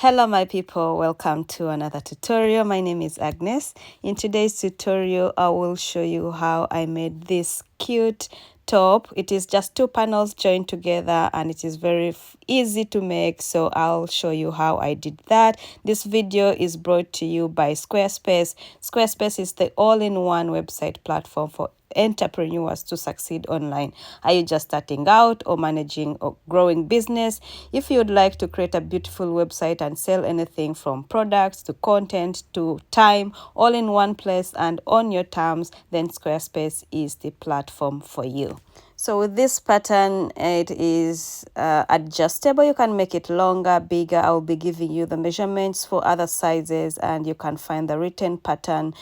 Hello my people, welcome to another tutorial. My name is Agnes. In today's tutorial I will show you how I made this cute top. It is just two panels joined together and it is very easy to make, so I'll show you how I did that. This video is brought to you by Squarespace. Squarespace is the all-in-one website platform for entrepreneurs to succeed online. Are you just starting out or managing or growing business? If you would like to create a beautiful website and sell anything from products to content to time all in one place and on your terms, then Squarespace is the platform for you. So with this pattern, it is adjustable. You can make it longer, bigger. I'll be giving you the measurements for other sizes, and you can find the written pattern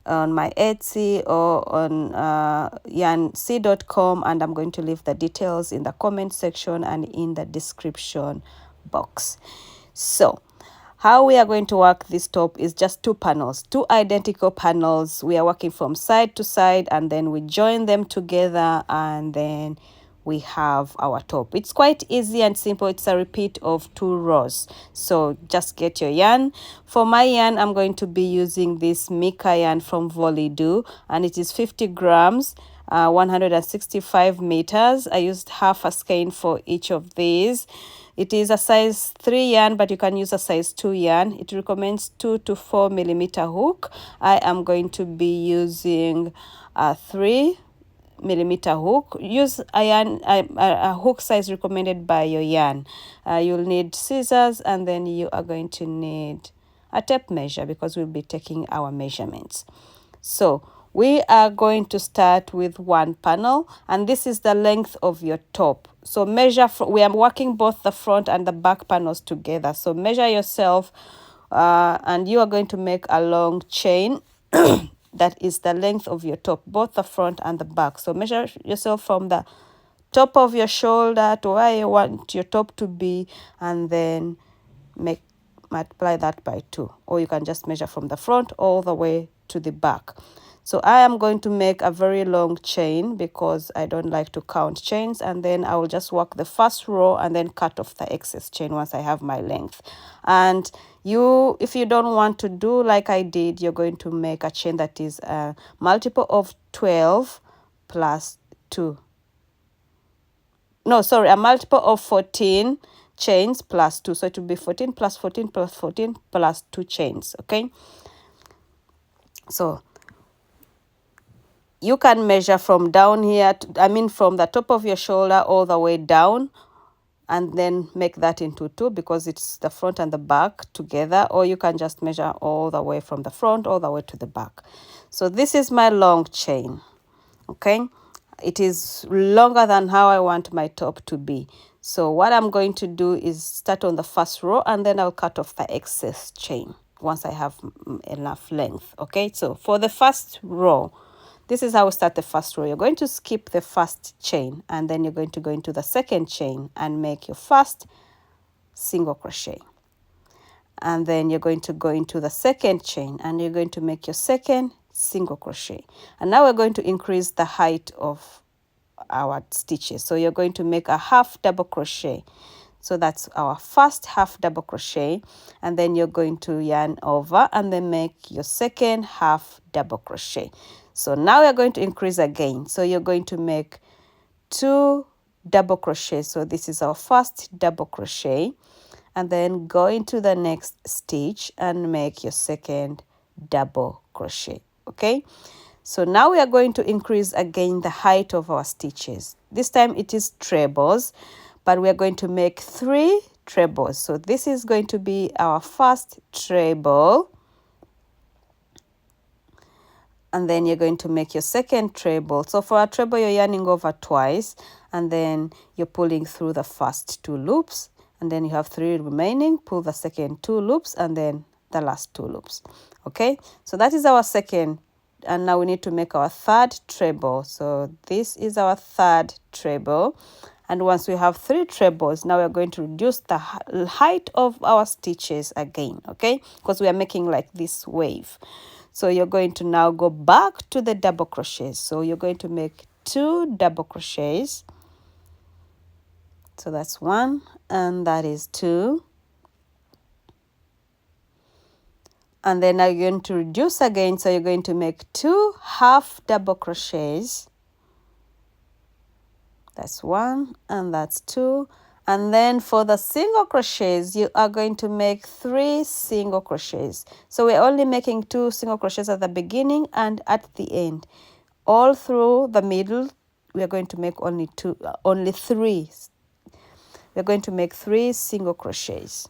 on my Etsy or on yarnc.com, and I'm going to leave the details in the comment section and in the description box. So how we are going to work this top is just two panels, two identical panels. We are working from side to side and then we join them together and then we have our top. It's quite easy and simple. It's a repeat of 2 rows. So just get your yarn. For my yarn, I'm going to be using this Mika yarn from Volley-Do, and it is 50 grams, 165 meters. I used half a skein for each of these. It is a size 3 yarn, but you can use a size 2 yarn. It recommends 2 to 4 millimeter hook. I am going to be using a 3 millimeter hook. Use a hook size recommended by your yarn. You'll need scissors, and then you are going to need a tape measure because we'll be taking our measurements. So we are going to start with one panel, and this is the length of your top. So measure, we are working both the front and the back panels together. So measure yourself, and you are going to make a long chain that is the length of your top, both the front and the back. So measure yourself from the top of your shoulder to where you want your top to be, and then multiply that by 2. Or you can just measure from the front all the way to the back. So I am going to make a very long chain because I don't like to count chains, and then I will just work the first row and then cut off the excess chain once I have my length. And if you don't want to do like I did, you're going to make a chain that is a multiple of 12 plus 2. No, sorry, a multiple of 14 chains plus 2. So it will be 14 plus 14 plus 14 plus 2 chains, okay? So you can measure from down here, from the top of your shoulder all the way down, and then make that into 2 because it's the front and the back together, or you can just measure all the way from the front all the way to the back. So this is my long chain, okay? It is longer than how I want my top to be. So what I'm going to do is start on the first row, and then I'll cut off the excess chain once I have enough length, okay? So for the first row, this is how we start the first row. You're going to skip the first chain, and then you're going to go into the second chain and make your first single crochet. And then you're going to go into the second chain and you're going to make your second single crochet. And now we're going to increase the height of our stitches. So you're going to make a half double crochet. So that's our first half double crochet, and then you're going to yarn over and then make your second half double crochet. So now we're going to increase again. So you're going to make 2 double crochets. So this is our first double crochet, and then go into the next stitch and make your second double crochet, okay? So now we are going to increase again the height of our stitches. This time it is trebles, but we are going to make 3 trebles. So this is going to be our first treble, and then you're going to make your second treble. So for a treble, you're yarning over twice, and then you're pulling through the first 2 loops, and then you have 3 remaining. Pull the second 2 loops, and then the last 2 loops, okay? So that is our second, and now we need to make our third treble. So this is our third treble, and once we have 3 trebles, now we're going to reduce the height of our stitches again, okay? Because we are making like this wave. So you're going to now go back to the double crochets. So you're going to make 2 double crochets. So that's 1, and that is 2. And then I'm going to reduce again, so you're going to make 2 half double crochets. That's 1 and that's 2. And then for the single crochets, you are going to make 3 single crochets. So we're only making 2 single crochets at the beginning and at the end. All through the middle, we are going to make only 3. We're going to make 3 single crochets.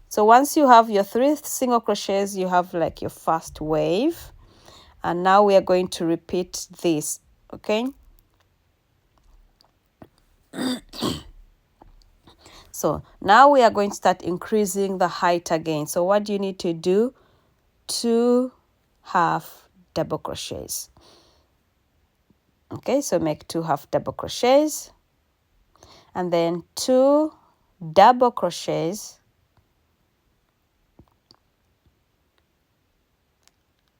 So once you have your 3 single crochets, you have like your first wave. And now we are going to repeat this, okay? So now we are going to start increasing the height again. So what do you need to do? 2 half double crochets. Okay, so make 2 half double crochets. And then 2 double crochets.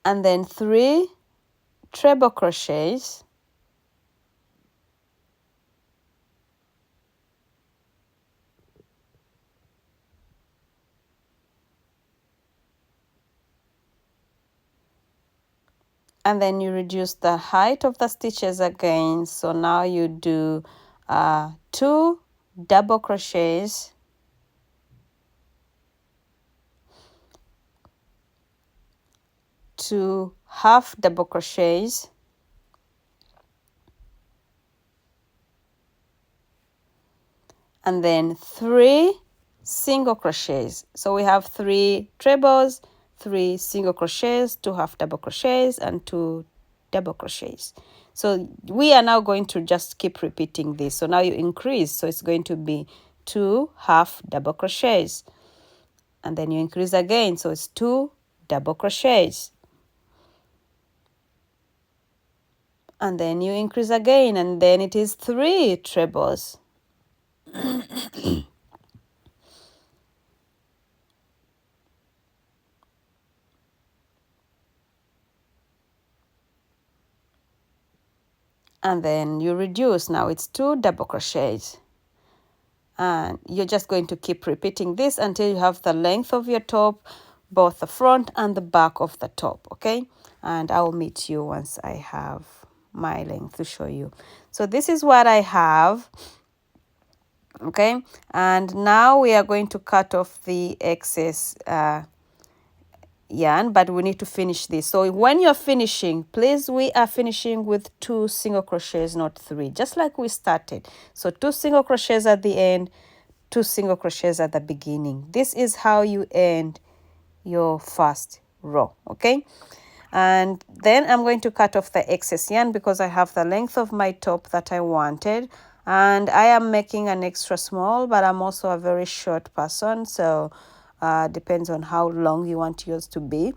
And then 3 treble crochets. And then you reduce the height of the stitches again. So now you do 2 double crochets, two half double crochets, and then 3 single crochets. So we have 3 trebles, 3 single crochets, 2 half double crochets, and 2 double crochets. So we are now going to just keep repeating this. So now you increase, so it's going to be 2 half double crochets, and then you increase again, so it's 2 double crochets, and then you increase again, and then it is 3 trebles. And then you reduce. Now it's 2 double crochets, and you're just going to keep repeating this until you have the length of your top, both the front and the back of the top, okay? And I'll meet you once I have my length to show you. So this is what I have, okay? And now we are going to cut off the excess yarn, but we need to finish this. So when you're finishing, please, we are finishing with 2 single crochets, not 3, just like we started. So 2 single crochets at the end, 2 single crochets at the beginning. This is how you end your first row, okay? And then I'm going to cut off the excess yarn because I have the length of my top that I wanted, and I am making an extra small, but I'm also a very short person, so depends on how long you want yours to be.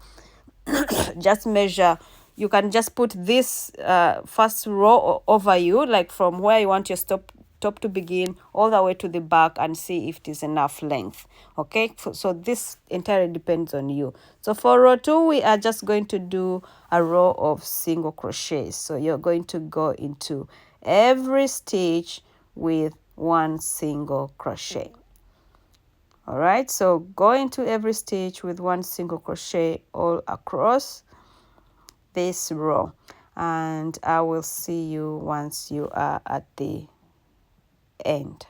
Just measure. You can just put this first row over you, like from where you want your top to begin all the way to the back, and see if it is enough length, okay? So this entirely depends on you. So for row 2, we are just going to do a row of single crochets. So you're going to go into every stitch with 1 single crochet. All right, so go into every stitch with 1 single crochet all across this row, and I will see you once you are at the end.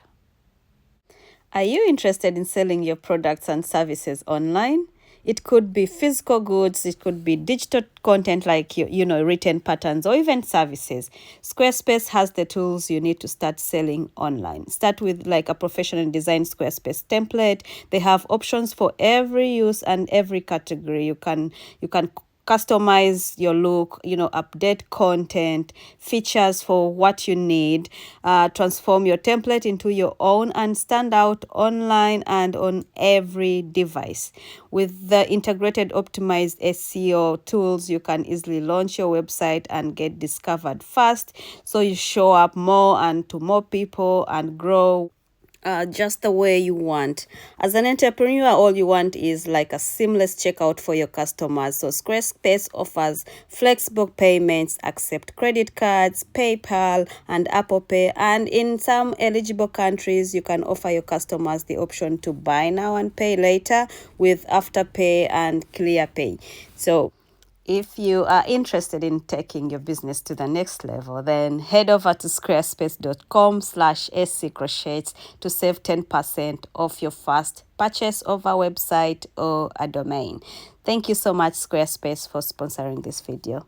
Are you interested in selling your products and services online? It could be physical goods, it could be digital content like written patterns, or even services. Squarespace has the tools you need to start selling online. Start with like a professionally designed Squarespace template. They have options for every use and every category. You can customize your look, update content, features for what you need, transform your template into your own, and stand out online and on every device. With the integrated optimized SEO tools, you can easily launch your website and get discovered fast, so you show up more and to more people and grow just the way you want. As an entrepreneur, all you want is like a seamless checkout for your customers. So Squarespace offers flexible payments, accept credit cards, PayPal, and Apple Pay. And in some eligible countries, you can offer your customers the option to buy now and pay later with Afterpay and ClearPay. So if you are interested in taking your business to the next level, then head over to squarespace.com/scrochets to save 10% off your first purchase of a website or a domain. Thank you so much, Squarespace, for sponsoring this video.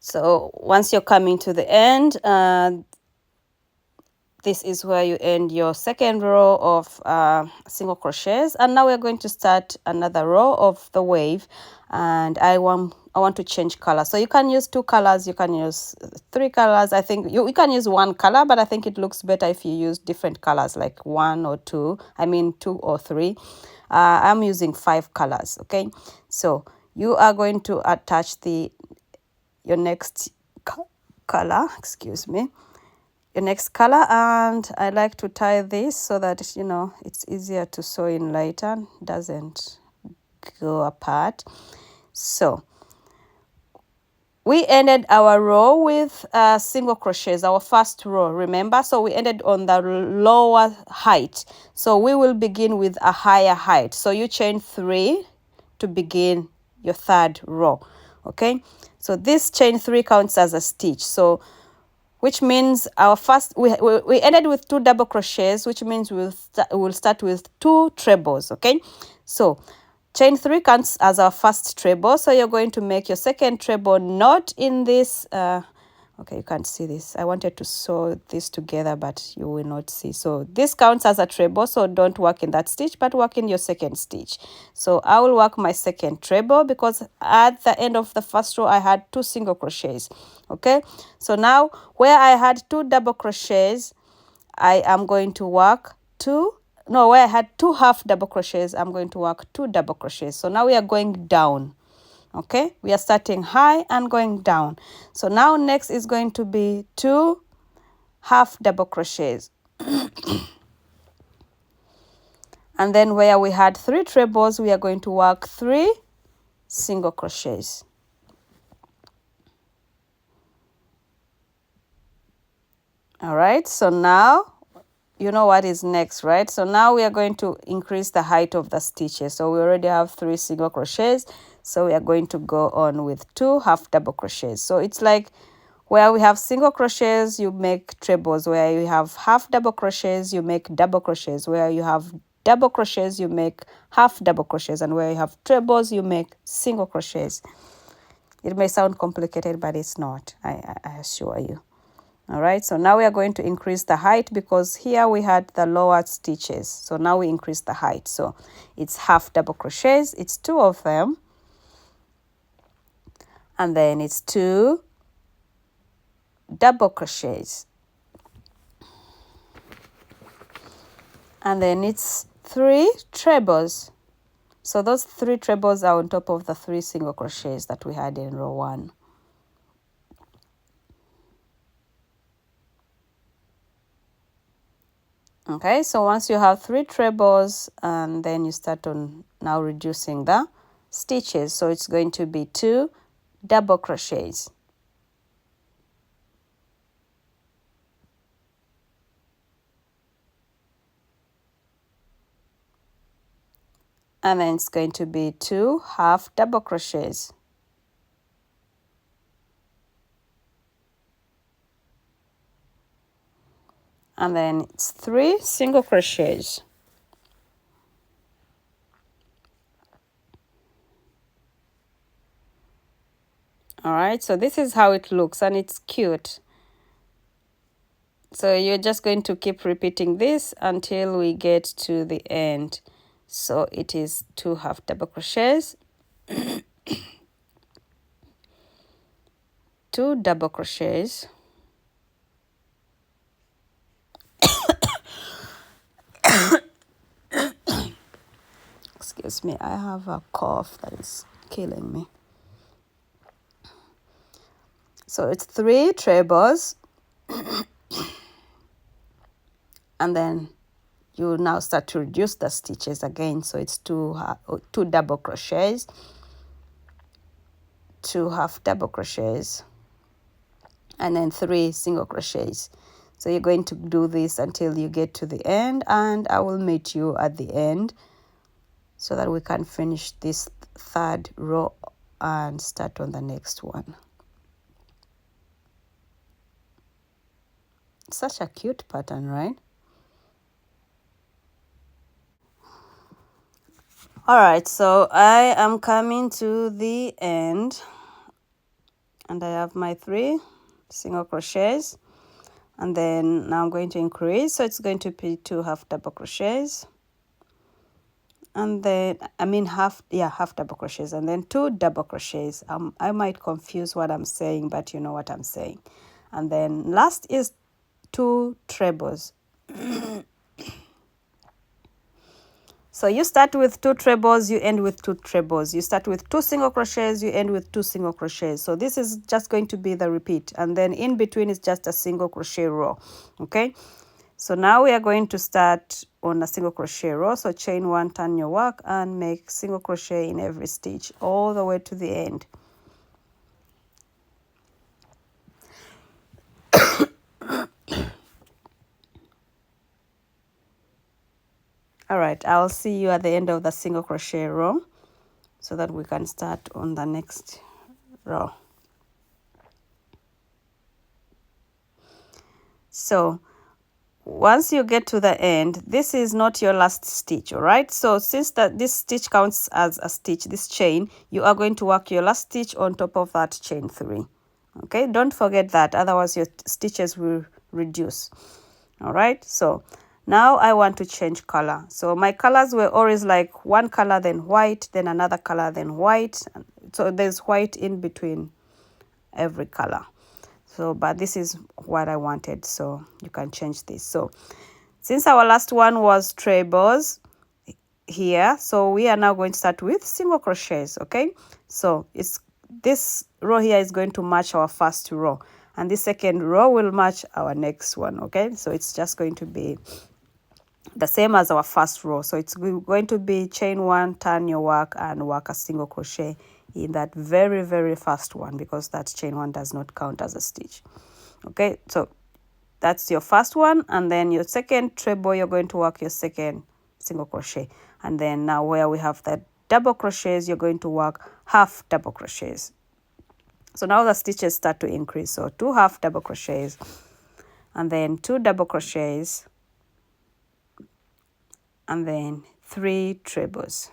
So once you're coming to the end, this is where you end your second row of single crochets, and now we're going to start another row of the wave, and I want to change color. So you can use 2 colors, you can use 3 colors. I think you can use 1 color, but I think it looks better if you use different colors, like 1 or 2. I mean 2 or 3. I'm using 5 colors. Okay, so you are going to attach your next color, excuse me, your next color, and I like to tie this so that it's easier to sew in later, doesn't go apart. So we ended our row with single crochets, our first row, remember? So we ended on the lower height, so we will begin with a higher height. So you chain 3 to begin your third row. Okay, so this chain 3 counts as a stitch, so which means our first, we ended with 2 double crochets, which means we'll start with 2 trebles. Okay, so chain 3 counts as our first treble, so you're going to make your second treble not in this okay, you can't see this. I wanted to sew this together, but you will not see. So this counts as a treble, so don't work in that stitch, but work in your second stitch. So I will work my second treble because at the end of the first row I had 2 single crochets. Okay, so now where I had 2 double crochets, I am going to work where I had 2 half double crochets, I'm going to work 2 double crochets. So now we are going down. Okay, we are starting high and going down. So now next is going to be 2 half double crochets. And then where we had 3 trebles, we are going to work 3 single crochets. All right, so now you know what is next, right? So now we are going to increase the height of the stitches. So we already have 3 single crochets, so we are going to go on with 2 half double crochets. So it's like where we have single crochets, you make trebles. Where you have half double crochets, you make double crochets. Where you have double crochets, you make half double crochets. And where you have trebles, you make single crochets. It may sound complicated, but it's not, I assure you. All right, so now we are going to increase the height because here we had the lower stitches. So now we increase the height. So it's half double crochets. It's 2 of them. And then it's 2 double crochets. And then it's 3 trebles. So those 3 trebles are on top of the 3 single crochets that we had in row 1. Okay, so once you have 3 trebles, and then you start on now reducing the stitches. So it's going to be 2 double crochets. And then it's going to be 2 half double crochets. And then it's 3 single crochets. All right, so this is how it looks, and it's cute. So you're just going to keep repeating this until we get to the end. So it is 2 half double crochets, 2 double crochets, excuse me, I have a cough that is killing me. So it's 3 trebles, and then you now start to reduce the stitches again. So it's two double crochets, 2 half double crochets, and then 3 single crochets. So you're going to do this until you get to the end, and I will meet you at the end so that we can finish this 3rd row and start on the next one. Such a cute pattern, right? All right, so I am coming to the end, and I have my 3 single crochets, and then now I'm going to increase, so it's going to be 2 half double crochets, and then half double crochets, and then 2 double crochets. I might confuse what I'm saying, but you know what I'm saying. And then last is 2 trebles. So you start with 2 trebles, you end with 2 trebles. You start with 2 single crochets, you end with 2 single crochets. So this is just going to be the repeat, and then in between is just a single crochet row. Okay, so now we are going to start on a single crochet row. So chain 1, turn your work, and make single crochet in every stitch all the way to the end. All right, I'll see you at the end of the single crochet row so that we can start on the next row. So once you get to the end, this is not your last stitch, all right? So since this stitch counts as a stitch, this chain, you are going to work your last stitch on top of that chain 3. Okay, don't forget that, otherwise your stitches will reduce. All right, so now I want to change color. So my colors were always like one color, then white, then another color, then white. So there's white in between every color. So, but this is what I wanted, so you can change this. So since our last one was trebles here, so we are now going to start with single crochets. Okay, so this row here is going to match our first row, and this second row will match our next one. Okay, so it's just going to be the same as our first row. So it's going to be chain 1, turn your work, and work a single crochet in that very, very first one, because that chain 1 does not count as a stitch. Okay, so that's your first one, and then your second treble, you're going to work your second single crochet, and then now where we have the double crochets, you're going to work half double crochets. So now the stitches start to increase. So 2 half double crochets, and then 2 double crochets, and then 3 trebles.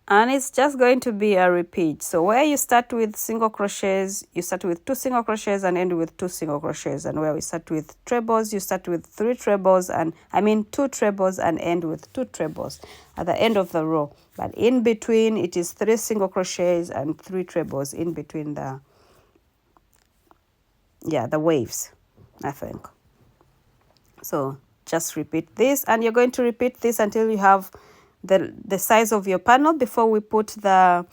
And it's just going to be a repeat. So where you start with single crochets, you start with 2 single crochets and end with 2 single crochets. And where we start with trebles, you start with 3 trebles, and 2 trebles and end with 2 trebles at the end of the row. But in between, it is 3 single crochets and 3 trebles in between the waves, I think. So just repeat this, and you're going to repeat this until you have the size of your panel before we put the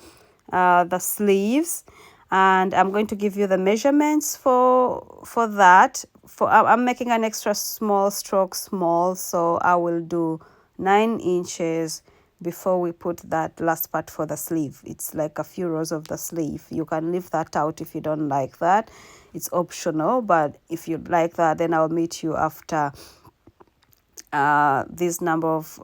sleeves. And I'm going to give you the measurements for that. I'm making an extra small stroke small, so I will do 9 inches before we put that last part for the sleeve. It's like a few rows of the sleeve. You can leave that out if you don't like that. It's optional, but if you like that, then I'll meet you after this number of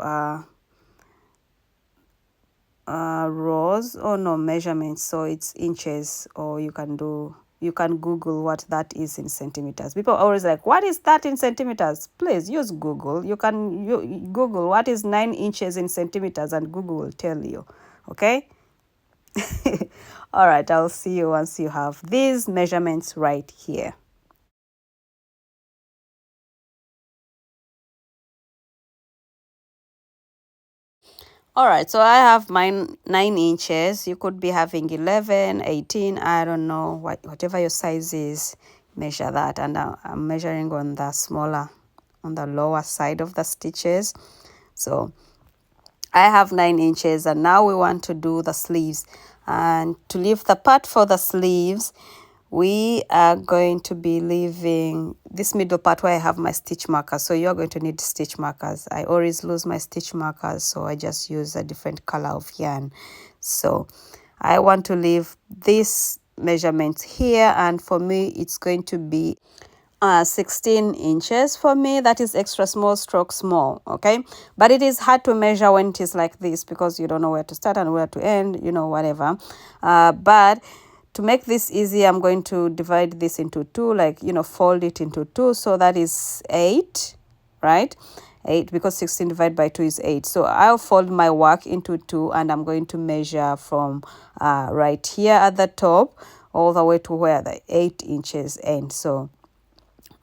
rows, or no, measurements. So it's inches, or you can Google what that is in centimeters. People are always like, what is that in centimeters? Please use Google. You Google what is 9 inches in centimeters, and Google will tell you. Okay. All right, I'll see you once you have these measurements right here. All right, so I have mine 9 inches. You could be having 11, 18, I don't know, whatever your size is. measure that, and I'm measuring on the smaller, on the lower side of the stitches. So I have 9 inches, and now we want to do the sleeves. And to leave the part for the sleeves, we are going to be leaving this middle part where I have my stitch markers. So you're going to need stitch markers. I always lose my stitch markers, so I just use a different color of yarn. So I want to leave this measurement here, and for me it's going to be 16 inches for me. That is extra small stroke small, okay? But it is hard to measure when it is like this because you don't know where to start and where to end, you know, whatever. But to make this easy, I'm going to divide this into 2, like, you know, fold it into 2. So that is 8, right? 8, because 16 divided by 2 is 8. So I'll fold my work into 2, and I'm going to measure from right here at the top all the way to where the 8 inches end. So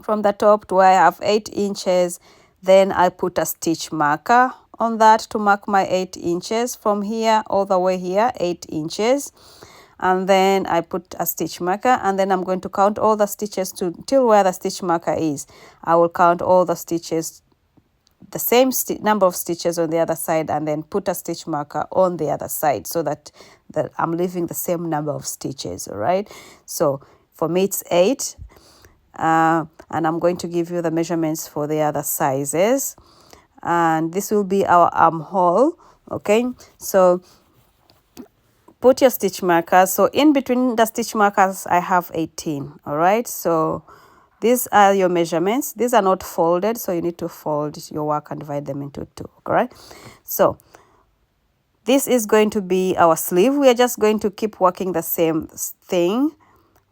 from the top to where I have 8 inches, then I put a stitch marker on that to mark my 8 inches from here all the way here, 8 inches. And then I put a stitch marker, and then I'm going to count all the stitches till where the stitch marker is. I will count all the stitches, the same number of stitches on the other side, and then put a stitch marker on the other side so that I'm leaving the same number of stitches. All right, so for me it's 8, and I'm going to give you the measurements for the other sizes, and this will be our armhole. Okay, so put your stitch markers. So in between the stitch markers I have 18. All right, so these are your measurements. These are not folded, so you need to fold your work and divide them into 2. All right, so this is going to be our sleeve. We are just going to keep working the same thing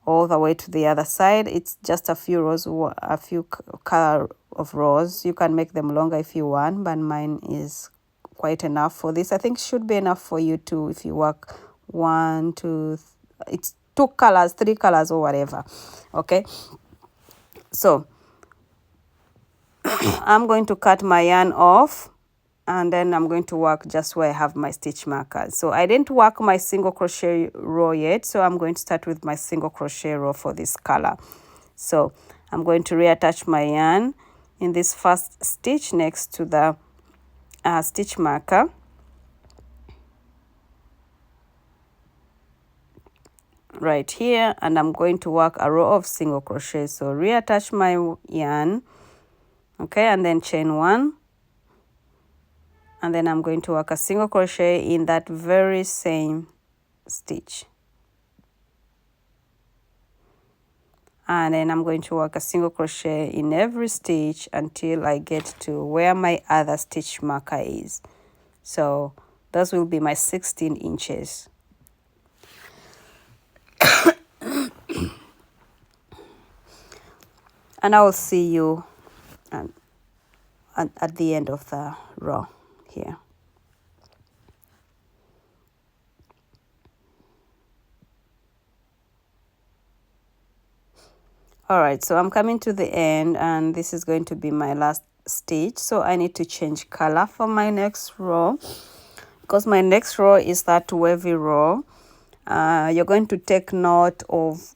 all the way to the other side. It's just a few rows, a few color of rows. You can make them longer if you want, but mine is quite enough for this. I think should be enough for you too if you work 1, 2, it's 2 colors, 3 colors, or whatever. Okay, so I'm going to cut my yarn off, and then I'm going to work just where I have my stitch markers. So I didn't work my single crochet row yet, so I'm going to start with my single crochet row for this color. So I'm going to reattach my yarn in this first stitch next to the stitch marker. Right here, and I'm going to work a row of single crochet. So reattach my yarn, okay, and then chain 1, and then I'm going to work a single crochet in that very same stitch, and then I'm going to work a single crochet in every stitch until I get to where my other stitch marker is. So those will be my 16 inches. And I will see you at the end of the row here. All right, so I'm coming to the end, and this is going to be my last stitch. So I need to change color for my next row, because my next row is that wavy row. You're going to take note of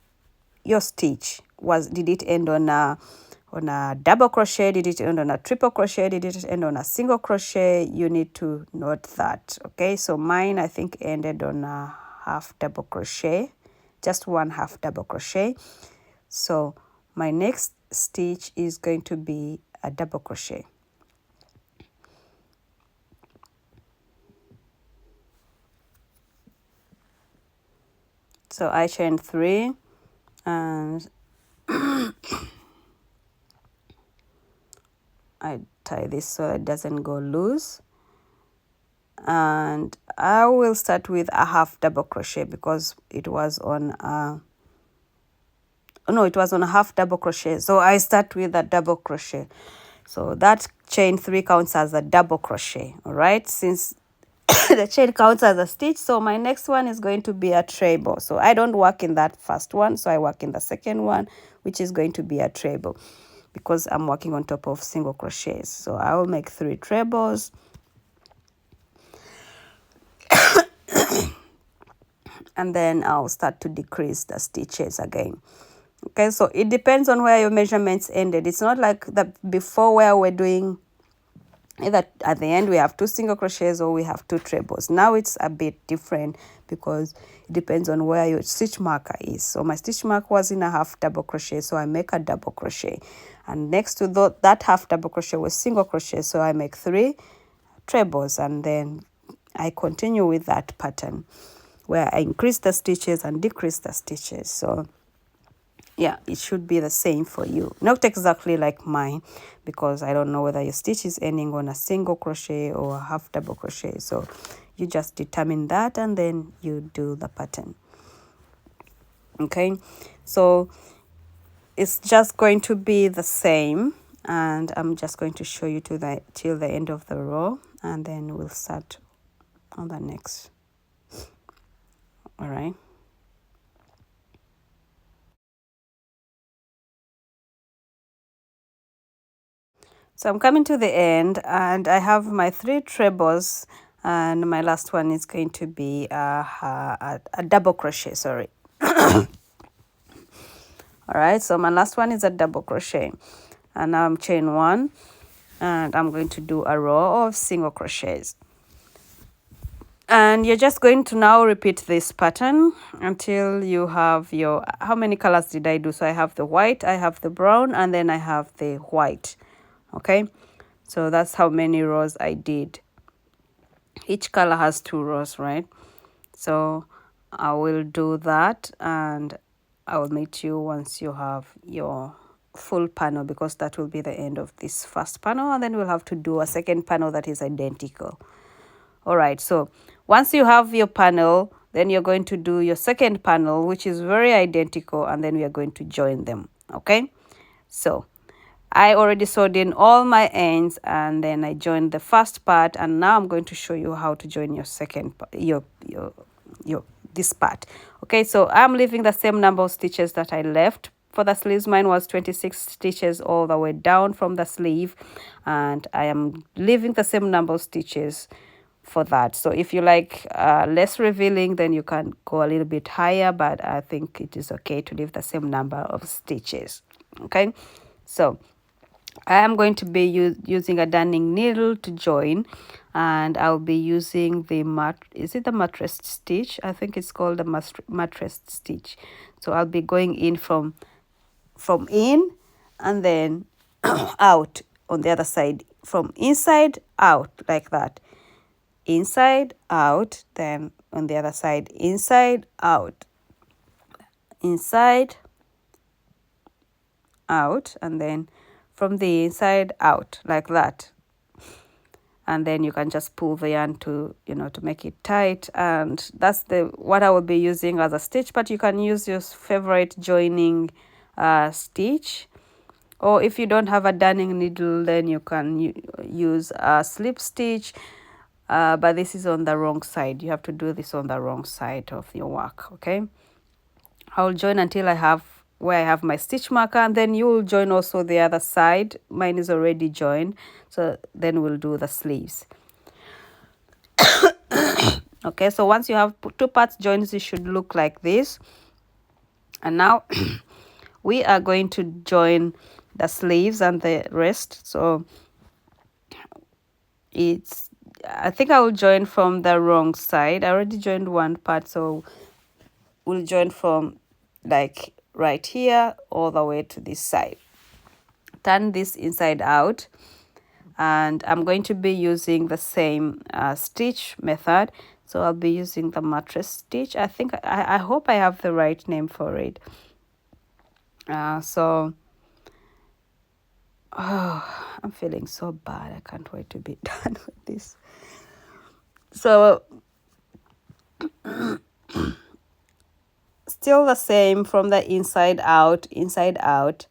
your stitch. Did it end on a double crochet? Did it end on a triple crochet? Did it end on a single crochet? You need to note that. Okay, so mine I think ended on a half double crochet, just 1 half double crochet. So my next stitch is going to be a double crochet. So I chain 3, and I tie this so it doesn't go loose, and I will start with a half double crochet because it was on a half double crochet, so I start with a double crochet. So that chain 3 counts as a double crochet. All right, since the chain counts as a stitch, so my next one is going to be a treble. So I don't work in that first one, so I work in the second one, which is going to be a treble, because I'm working on top of single crochets. So I will make 3 trebles. And then I'll start to decrease the stitches again. Okay, so it depends on where your measurements ended. It's not like the before where we're doing either at the end we have 2 single crochets or we have 2 trebles. Now it's a bit different because it depends on where your stitch marker is. So my stitch mark was in a half double crochet, so I make a double crochet, and next to that half double crochet was single crochet, so I make 3 trebles, and then I continue with that pattern where I increase the stitches and decrease the stitches. So yeah, it should be the same for you. Not exactly like mine, because I don't know whether your stitch is ending on a single crochet or a half double crochet. So you just determine that and then you do the pattern. Okay, so it's just going to be the same, and I'm just going to show you till the end of the row, and then we'll start on the next. All right. So I'm coming to the end, and I have my 3 trebles, and my last one is going to be a double crochet, sorry. All right, so my last one is a double crochet, and now I'm chain 1, and I'm going to do a row of single crochets. And you're just going to now repeat this pattern until you have your, how many colors did I do? So I have the white, I have the brown, and then I have the white. Okay, so that's how many rows I did. Each color has 2 rows, right? So I will do that, and I will meet you once you have your full panel, because that will be the end of this first panel, and then we'll have to do a second panel that is identical. All right, so once you have your panel, then you're going to do your second panel, which is very identical, and then we are going to join them. Okay, so I already sewed in all my ends, and then I joined the first part, and now I'm going to show you how to join your second your this part. Okay, so I'm leaving the same number of stitches that I left for the sleeves. Mine was 26 stitches all the way down from the sleeve, and I am leaving the same number of stitches for that. So if you like less revealing, then you can go a little bit higher, but I think it is okay to leave the same number of stitches. Okay, so I am going to be using a darning needle to join, and I'll be using the is it the mattress stitch? I think it's called the mattress stitch. So I'll be going in from in, and then out on the other side, from inside out, like that. Inside out, then on the other side, inside out, inside out, and then from the inside out, like that. And then you can just pull the yarn to, to make it tight, and that's what I will be using as a stitch. But you can use your favorite joining stitch, or if you don't have a darning needle, then you can use a slip stitch, but this is on the wrong side. You have to do this on the wrong side of your work. Okay, I'll join until I have where I have my stitch marker, and then you will join also the other side. Mine is already joined, so then we'll do the sleeves. Okay, so once you have 2 parts joined, it should look like this. And now we are going to join the sleeves and the rest. So I think I will join from the wrong side. I already joined one part, so we'll join from like right here all the way to this side. Turn this inside out, and I'm going to be using the same stitch method. So I'll be using the mattress stitch. I hope I have the right name for it. I'm feeling so bad. I can't wait to be done with this. So still the same from the inside out, inside out.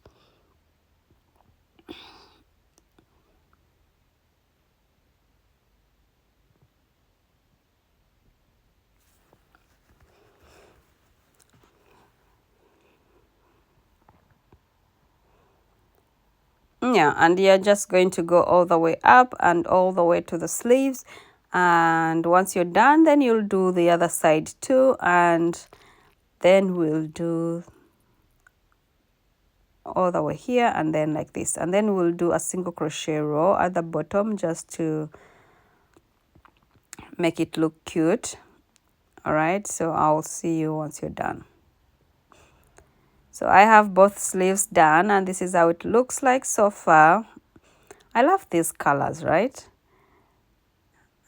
Yeah, and you're just going to go all the way up and all the way to the sleeves, and once you're done, then you'll do the other side too, and then we'll do all the way here, and then like this, and then we'll do a single crochet row at the bottom just to make it look cute. All right, so I'll see you once you're done. So I have both sleeves done, and this is how it looks like so far. I love these colors, right?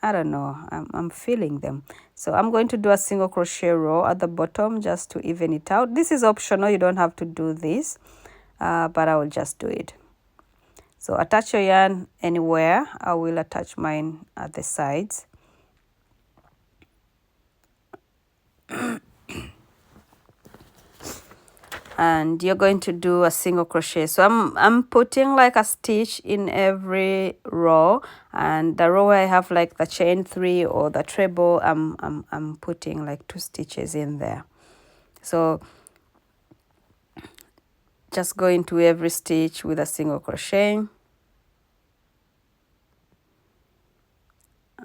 I don't know, I'm feeling them. So I'm going to do a single crochet row at the bottom just to even it out. This is optional, you don't have to do this, but I will just do it. So attach your yarn anywhere. I will attach mine at the sides. And you're going to do a single crochet. So I'm putting like a stitch in every row, and the row I have like the chain 3 or the treble, I'm putting like 2 stitches in there. So just go into every stitch with a single crochet,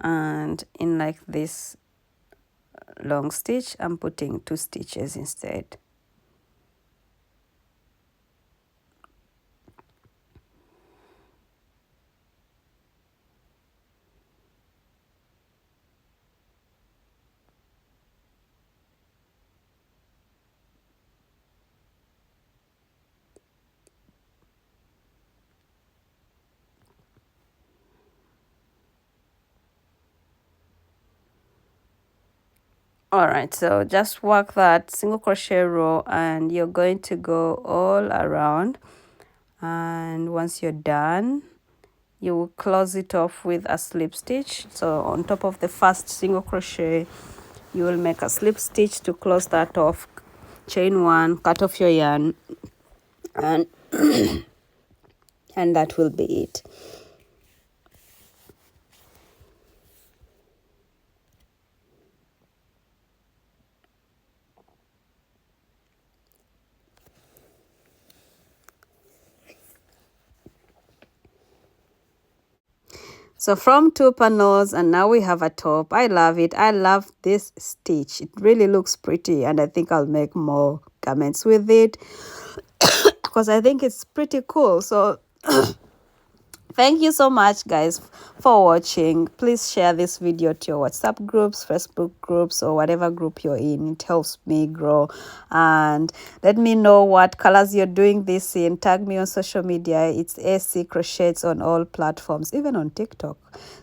and in like this long stitch I'm putting 2 stitches instead. All right, so just work that single crochet row, and you're going to go all around, and once you're done you will close it off with a slip stitch. So on top of the first single crochet you will make a slip stitch to close that off, chain 1, cut off your yarn, and and that will be it. So from 2 panels, and now we have a top. I love it. I love this stitch. It really looks pretty, and I think I'll make more garments with it because I think it's pretty cool. So thank you so much, guys, for watching. Please share this video to your WhatsApp groups, Facebook groups, or whatever group you're in. It helps me grow. And let me know what colors you're doing this in. Tag me on social media. It's AC Crochets on all platforms, even on TikTok.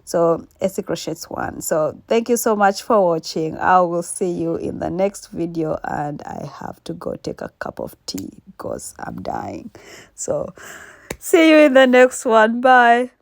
So AC Crochets 1. So thank you so much for watching. I will see you in the next video, and I have to go take a cup of tea because I'm dying. So see you in the next one. Bye.